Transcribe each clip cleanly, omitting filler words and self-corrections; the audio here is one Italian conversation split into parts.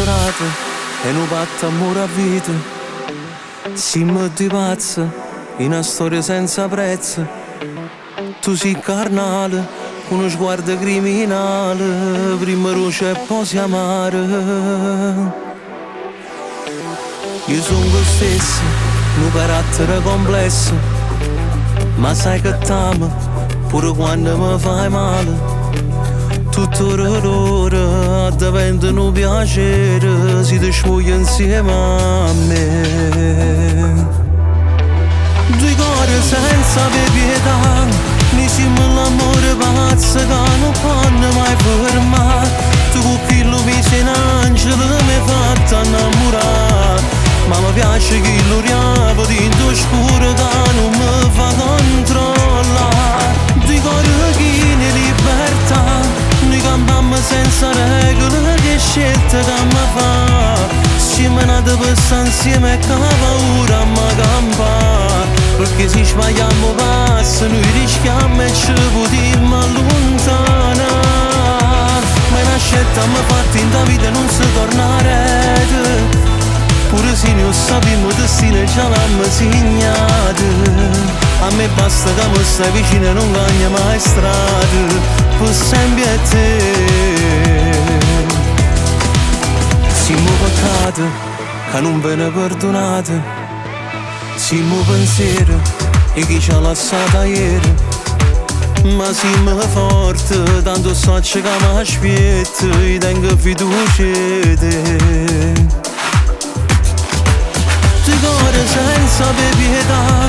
giurato e non fatto amore a vita. Siamo due pazzi in una storia senza prezzo. Tu sei carnale con uno sguardo criminale, prima luce e poi si amare. Io sono lo stesso, un carattere complesso, ma sai che t'amo pure quando mi fai male. Tutto l'ora diventa un piacere se ti sfoglia insieme a me. Due cuori senza pietà, noi siamo l'amore pazzo che non può mai fermare. Tu con chi lo visi in angelo mi hai fatto innamorare. Ma mi piace che lo riavo dentro scuro che non mi fa controllare. Due cuori in libertà, noi cambiamo senza regole, che scelta che mi fa. Siamo nati per stare insieme e che paura mi campa. Perché se sbagliamo passo, noi rischiamo e ci potremmo allontanare. Ma è una scelta mi fatta in da vita non si tornare. Pure se non sappiamo destino già l'hanno segnato. A me basta che mi stai vicino e non cambia mai strada. Per sempre a te. Siamo peccati che non ve ne perdonate. Siamo pensieri e chi ci ha lasciata ieri. Ma siamo forti, tanto so che mi aspetto. Io tengo fiducia in te. Due cuori senza pietà,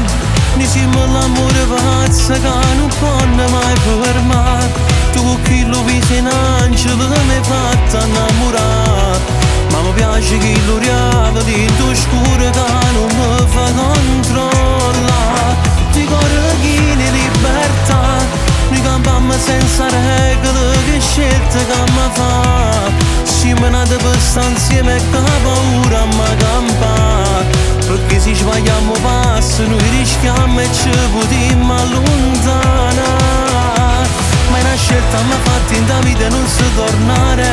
noi siamo l'amore pazzo che non può mai fermare. Tu con chi lo visi in angelo mi hai fatto innamorare. Ma mi piace che lo riavo dentro scuro che non mi fa controllare. Due cuori in libertà, noi cambiamo senza regole, che scelta che mi fa. Siamo nati per stare insieme e che paura mi campa. Perché se sbagliamo passo, noi rischiamo e ci potremmo allontanare. Ma è una scelta mi fatta in da vita non si tornare.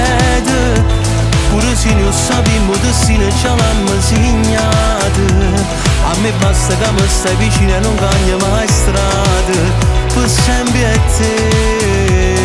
Pure se non sappiamo destino già l'hanno segnato. A me basta che mi stai vicino e non cambia mai strada. Per sempre a te.